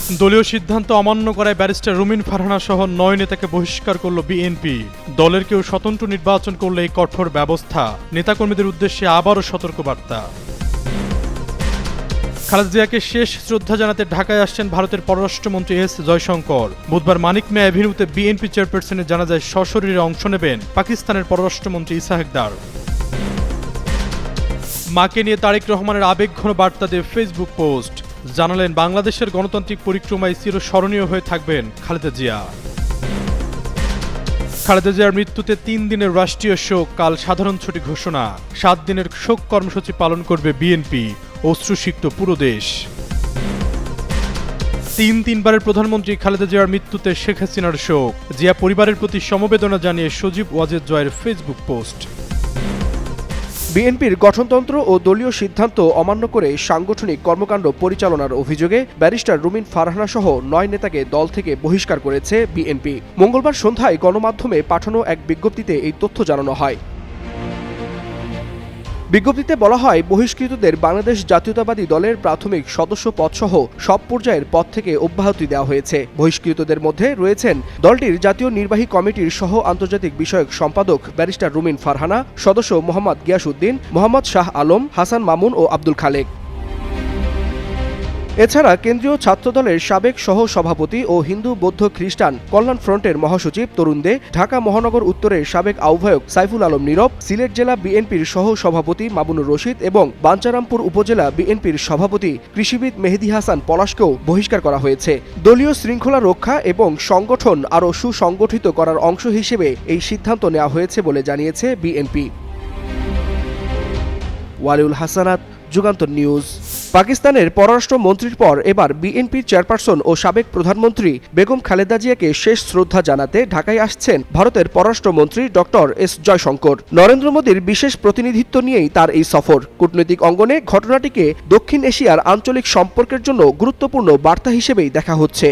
দলীয় সিদ্ধান্ত অমান্য করায় ব্যারিস্টার রুমিন ফারহানা সহ 9 নেতাকে বহিষ্কার করল বিএনপি। দলের কেউ স্বতন্ত্র নির্বাচন করলে এই কঠোর ব্যবস্থা। নেতাকর্মীদের উদ্দেশ্যে আবারও সতর্কবার্তা। খালেদা জিয়াকে শেষ শ্রদ্ধা জানাতে ঢাকায় আসছেন ভারতের পররাষ্ট্রমন্ত্রী এস জয়শঙ্কর। বুধবার মানিক মিয়া অ্যাভিনিউতে বিএনপি চেয়ারপারসনের জানাজায় সশরীরে অংশ নেবেন পাকিস্তানের পররাষ্ট্রমন্ত্রী ইসাহাক দার। মাকে নিয়ে তারেক রহমানের আবেগঘন বার্তা দিয়ে ফেসবুক পোস্ট। জানালেন বাংলাদেশের গণতান্ত্রিক পরিক্রমায় চিরস্মরণীয় হয়ে থাকবেন খালেদা জিয়া। খালেদা জিয়ার মৃত্যুতে 3 দিনের রাষ্ট্রীয় শোক, কাল সাধারণ ছুটি ঘোষণা। 7 দিনের শোক কর্মসূচি পালন করবে বিএনপি। অশ্রুসিক্ত পুরো দেশ। তিনবারের প্রধানমন্ত্রী খালেদা জিয়ার মৃত্যুতে শেখ হাসিনার শোক। জিয়া পরিবারের প্রতি সমবেদনা জানিয়ে সজীব ওয়াজেদ জয়ের ফেসবুক পোস্ট। বিএনপির গঠনতন্ত্র ও দলীয় সিদ্ধান্ত অমান্য করে সাংগঠনিক কর্মকাণ্ড পরিচালনার অভিযোগে ব্যারিস্টার রুমিন ফারহানা সহ 9 নেতাকে দল থেকে বহিষ্কার করেছে বিএনপি। মঙ্গলবার সন্ধ্যায় গণমাধ্যমে পাঠানো এক বিজ্ঞপ্তিতে এই তথ্য জানানো হয়। বিজ্ঞপ্তিতে বলা হয়, বহিষ্কৃতদের বাংলাদেশ জাতীয়তাবাদী দলের প্রাথমিক সদস্য পদসহ সব পর্যায়ের পদ থেকে অব্যাহতি দেওয়া হয়েছে। বহিষ্কৃতদের মধ্যে রয়েছেন দলটির জাতীয় নির্বাহী কমিটির সহ আন্তর্জাতিক বিষয়ক সম্পাদক ব্যারিস্টার রুমিন ফারহানা, সদস্য মোহাম্মদ গিয়াসউদ্দিন, মোহাম্মদ শাহ আলম, হাসান মামুন ও আব্দুল খালেক। এছাড়া কেন্দ্রীয় ছাত্রদলের সাবেক সহ সভাপতি ও হিন্দু বৌদ্ধ খ্রিস্টান কল্যাণ ফ্রন্টের মহাসচিব তরুণ দে, ঢাকা মহানগর উত্তরের সাবেক আহ্বায়ক সাইফুল আলম নীরব, সিলেট জেলা বিএনপির সহ সভাপতি মামুনুর রশিদ এবং বাঞ্ছারামপুর উপজেলা বিএনপির সভাপতি কৃষিবিদ মেহেদী হাসান পলাশকেও বহিষ্কার করা হয়েছে। দলীয় শৃঙ্খলা রক্ষা এবং সংগঠন আরও সুসংগঠিত করার অংশ হিসেবে এই সিদ্ধান্ত নেওয়া হয়েছে বলে জানিয়েছে বিএনপি। ওয়ালিউল হাসানাত, যুগান্তর নিউজ। পাকিস্তানের পররাষ্ট্রমন্ত্রীর পর এবার বিএনপির চেয়ারপারসন ও সাবেক প্রধানমন্ত্রী বেগম খালেদা জিয়াকে শেষ শ্রদ্ধা জানাতে ঢাকায় আসছেন ভারতের পররাষ্ট্রমন্ত্রী ডক্টর এস জয়শঙ্কর। নরেন্দ্র মোদীর বিশেষ প্রতিনিধিত্ব নিয়েই তার এই সফর। কূটনৈতিক অঙ্গনে ঘটনাটিকে দক্ষিণ এশিয়ার আঞ্চলিক সম্পর্কের জন্য গুরুত্বপূর্ণ বার্তা হিসেবেই দেখা হচ্ছে।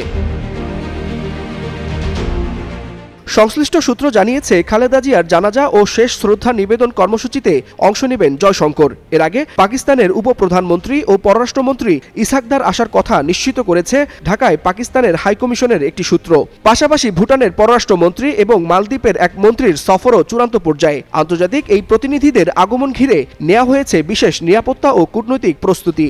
সংশ্লিষ্ট সূত্র জানিয়েছে, খালেদা জিয়ার জানাজা ও শেষ শ্রদ্ধা নিবেদন কর্মসূচিতে অংশ নেবেন জয়শঙ্কর। এর আগে পাকিস্তানের উপপ্রধানমন্ত্রী ও পররাষ্ট্রমন্ত্রী ইসহাক দার আসার কথা নিশ্চিত করেছে ঢাকায় পাকিস্তানের হাইকমিশনের একটি সূত্র। পাশাপাশি ভুটানের পররাষ্ট্রমন্ত্রী এবং মালদ্বীপের এক মন্ত্রীর সফরও চূড়ান্ত পর্যায়ে। আন্তর্জাতিক এই প্রতিনিধিদের আগমন ঘিরে নেওয়া হয়েছে বিশেষ নিরাপত্তা ও কূটনৈতিক প্রস্তুতি।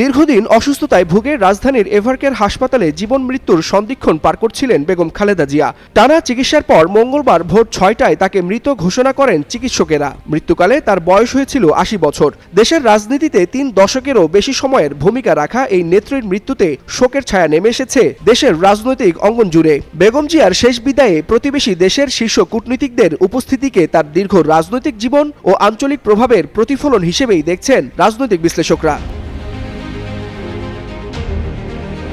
দীর্ঘদিন অসুস্থতায় ভুগে রাজধানীর এভারকেয়ার হাসপাতালে জীবন মৃত্যুর সন্ধিক্ষণ পার করছিলেন বেগম খালেদা জিয়া। টানা চিকিৎসার পর মঙ্গলবার ভোর 6টায় তাকে মৃত ঘোষণা করেন চিকিৎসকেরা। মৃত্যুকালে তার বয়স হয়েছিল 80 বছর। দেশের রাজনীতিতে 3 দশকেরও বেশি সময়ের ভূমিকা রাখা এই নেত্রীর মৃত্যুতে শোকের ছায়া নেমে এসেছে দেশের রাজনৈতিক অঙ্গন জুড়ে। বেগম জিয়ার শেষ বিদায়ে প্রতিবেশী দেশের শীর্ষ কূটনীতিকদের উপস্থিতিকে তার দীর্ঘ রাজনৈতিক জীবন ও আঞ্চলিক প্রভাবের প্রতিফলন হিসেবেই দেখছেন রাজনৈতিক বিশ্লেষকরা।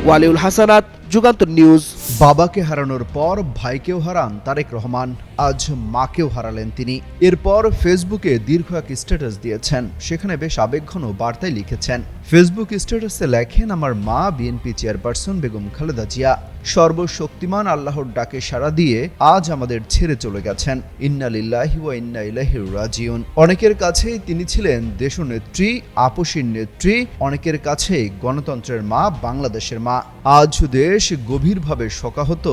ওয়ালিউল হাসানাত, যুগান্তর নিউজ। বাবাকে হারানোর পর ভাইকেও হারান তারেক রহমান, আজ মাকেও হারালেন তিনি। এরপর ফেসবুকে দীর্ঘ এক স্ট্যাটাস দিয়েছেন। সেখানে বেশ আবেগঘন বার্তায় লিখেছেন। ফেসবুক স্ট্যাটাসে লেখেন, আমার মা বিএনপি চেয়ারপারসন বেগম খালেদা জিয়া সর্বশক্তিমান আল্লাহর ডাকে সাড়া দিয়ে আজ আমাদের ছেড়ে চলে গেছেন। ইন্না লিল্লাহি ওয়া ইন্না ইলাইহি রাজিউন। অনেকের কাছে তিনি ছিলেন দেশনেত্রী, আপসীর নেত্রী, অনেকের কাছে গণতন্ত্রের মা, বাংলাদেশের মা। আজ দেশ গভীরভাবে শোকাহত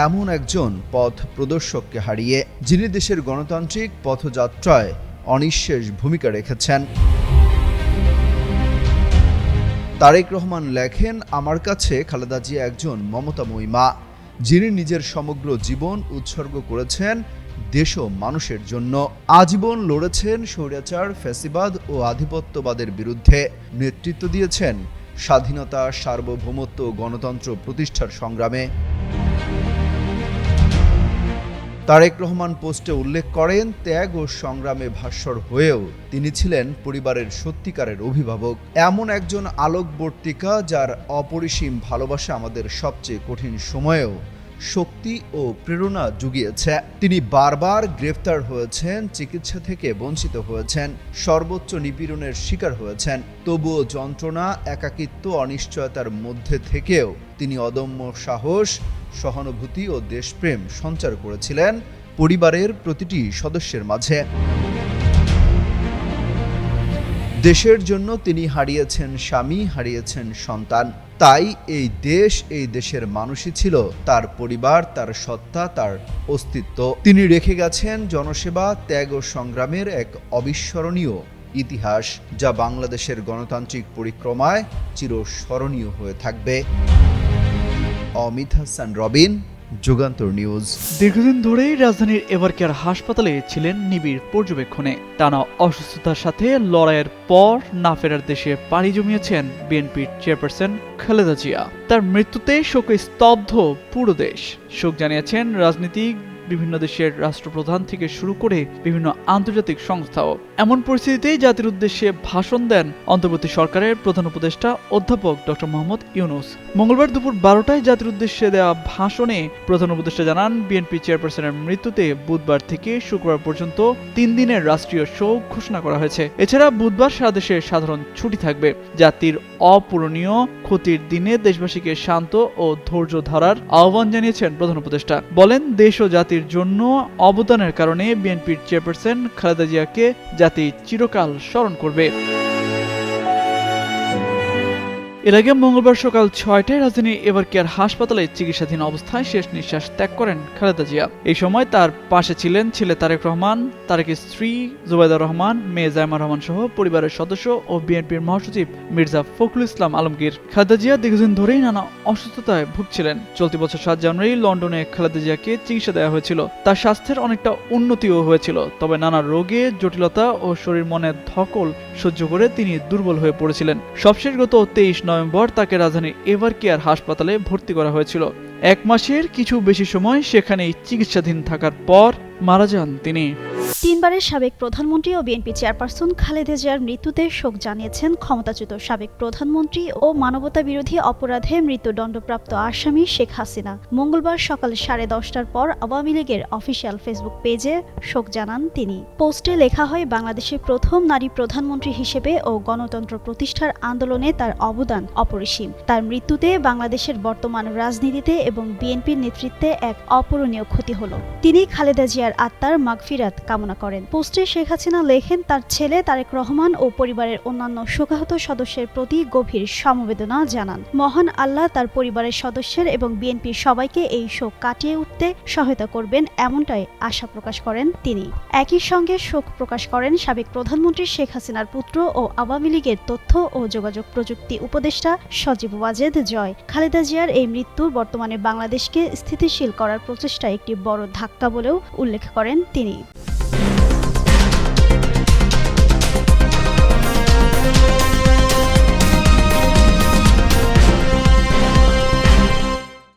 এমন একজন পথ প্রদর্শককে হারিয়ে, যিনি দেশের গণতান্ত্রিক পথযাত্রায় অনিঃশেষ ভূমিকা রেখেছেন। তারেক রহমান লেখেন, আমার কাছে খালেদা জিয়া একজন মমতাময়ী মা, যিনি নিজের সমগ্র জীবন উৎসর্গ করেছেন দেশ ও মানুষের জন্য। আজীবন লড়েছেন স্বৈরাচার, ফ্যাসিবাদ ও আধিপত্যবাদের বিরুদ্ধে। নেতৃত্ব দিয়েছেন স্বাধীনতা, সার্বভৌমত্ব ও গণতন্ত্র প্রতিষ্ঠার সংগ্রামে। তারেক রহমান পোস্টে উল্লেখ করেন, ত্যাগ ও সংগ্রামে ভাস্বর হয়েও তিনি ছিলেন পরিবারের সত্যিকারের অভিভাবক, এমন একজন আলোকবর্তিকা যার অপরিসীম ভালোবাসা আমাদের সবচেয়ে কঠিন সময়েও শক্তি ও প্রেরণা জুগিয়েছে। তিনি বারবার গ্রেফতার হয়েছেন, চিকিৎসা থেকে বঞ্চিত হয়েছেন, সর্বোচ্চ নিপীড়নের শিকার হয়েছেন। তবুও যন্ত্রণা, একাকিত্ব, অনিশ্চয়তার মধ্যে থেকেও তিনি অদম্য সাহস, সহানুভূতি ও দেশপ্রেম সঞ্চার করেছিলেন পরিবারের প্রতিটি সদস্যের মাঝে। দেশের জন্য তিনি হারিয়েছেন স্বামী, হারিয়েছেন সন্তান। তাই এই দেশ, এই দেশের মানুষই ছিল তার পরিবার, তার সত্তা, তার অস্তিত্ব। তিনি রেখে গেছেন জনসেবা, ত্যাগ ও সংগ্রামের এক অবিস্মরণীয় ইতিহাস, যা বাংলাদেশের গণতান্ত্রিক পরিক্রমায় চিরস্মরণীয় হয়ে থাকবে। অমিত হাসান রবিন, যুগান্তর নিউজ। দীর্ঘদিন ধরেই রাজধানীর এভারকেয়ার হাসপাতালে ছিলেন নিবিড় পর্যবেক্ষণে। টানা অসুস্থতার সাথে লড়াইয়ের পর না ফেরার দেশে পাড়ি জমিয়েছেন বিএনপির চেয়ারপারসন খালেদা জিয়া। তার মৃত্যুতে শোকে স্তব্ধ পুরো দেশ। শোক জানিয়েছেন রাজনীতিক, বিভিন্ন দেশের রাষ্ট্রপ্রধান থেকে শুরু করে বিভিন্ন আন্তর্জাতিক সংস্থাও। এমন পরিস্থিতিতে জাতির উদ্দেশ্যে ভাষণ দেন অন্তর্বর্তী সরকারের প্রধান উপদেষ্টা অধ্যাপক ডক্টর মোহাম্মদ ইউনূস। মঙ্গলবার দুপুর 12টায় জাতির উদ্দেশ্যে দেওয়া ভাষণে প্রধান উপদেষ্টা জানান, বিএনপি চেয়ারপারসনের মৃত্যুতে বুধবার থেকে শুক্রবার পর্যন্ত 3 দিনের রাষ্ট্রীয় শোক ঘোষণা করা হয়েছে। এছাড়া বুধবার সারা দেশে সাধারণ ছুটি থাকবে। জাতির অপূরণীয় ক্ষতির দিনে দেশবাসীকে শান্ত ও ধৈর্য ধরার আহ্বান জানিয়েছেন প্রধান উপদেষ্টা। বলেন, দেশ ও জাতির জন্য অবদানের কারণে বিএনপির চেয়ারপারসন খালেদা জিয়াকে জাতি চিরকাল স্মরণ করবে। এর আগে মঙ্গলবার সকাল 6টায় রাজধানীর এভারকেয়ার হাসপাতালে চিকিৎসাধীন অবস্থায় শেষ নিঃশ্বাস ত্যাগ করেন খালেদা জিয়া। এই সময় তার পাশে ছিলেন ছেলে তারেক রহমান, তারেকের স্ত্রী জুবাইদা রহমান, মেয়ে জায়মা রহমান সহ পরিবারের সদস্য ও বিএনপির মহাসচিব মির্জা ফখরুল ইসলাম আলমগীর। খালেদা জিয়া দীর্ঘদিন ধরেই নানা অসুস্থতায় ভুগছিলেন। চলতি বছর 7 জানুয়ারি লন্ডনে খালেদা জিয়াকে চিকিৎসা দেওয়া হয়েছিল। তার স্বাস্থ্যের অনেকটা উন্নতিও হয়েছিল, তবে নানা রোগে, জটিলতা ও শরীর মনের ধকল সহ্য করে তিনি দুর্বল হয়ে পড়েছিলেন। সবশেষ গত 23 নভেম্বর তাকে রাজধানীর এভারকেয়ার হাসপাতালে ভর্তি করা হয়েছিল। 1 মাসের কিছু বেশি সময় সেখানেই চিকিৎসাধীন থাকার পর মারা যান তিনি। 3 বারের সাবেক প্রধানমন্ত্রী ও বিএনপি চেয়ারপারসন খালেদা জিয়ার মৃত্যুতে শোক জানিয়েছেন ক্ষমতাচ্যুত সাবেক প্রধানমন্ত্রী ও মানবতা বিরোধী অপরাধে মৃত্যুদণ্ডপ্রাপ্ত আসামি শেখ হাসিনা। মঙ্গলবার সকাল 10:30টার পর আওয়ামী লীগের অফিসিয়াল ফেসবুক পেজে শোক জানান তিনি। পোস্টে লেখা হয়, বাংলাদেশের প্রথম নারী প্রধানমন্ত্রী হিসেবে ও গণতন্ত্র প্রতিষ্ঠার আন্দোলনে তার অবদান অপরিসীম। তার মৃত্যুতে বাংলাদেশের বর্তমান রাজনীতিতে এবং বিএনপির নেতৃত্বে এক অপূরণীয় ক্ষতি হলো। তিনি খালেদা জিয়ার আত্মার মাগফিরাত কামনা করেন। পোস্টে শেখ হাসিনা লেখেন, তার ছেলে তারেক রহমান ও পরিবারের অন্যান্য শোকাহত সদস্যের প্রতি গভীর সমবেদনা জানান। মহান আল্লাহ তার পরিবারের সদস্যের এবং বিএনপির সবাইকে এই শোক কাটিয়ে উঠতে সহায়তা করবেন, এমনটাই আশা প্রকাশ করেন তিনি। একই সঙ্গে শোক প্রকাশ করেন সাবেক প্রধানমন্ত্রী শেখ হাসিনার পুত্র ও আওয়ামী লীগের তথ্য ও যোগাযোগ প্রযুক্তি উপদেষ্টা সজীব ওয়াজেদ জয়। খালেদা জিয়ার এই মৃত্যু বর্তমানে বাংলাদেশকে স্থিতিশীল করার প্রচেষ্টায় একটি বড় ধাক্কা বলেও উল্লেখ করেন তিনি।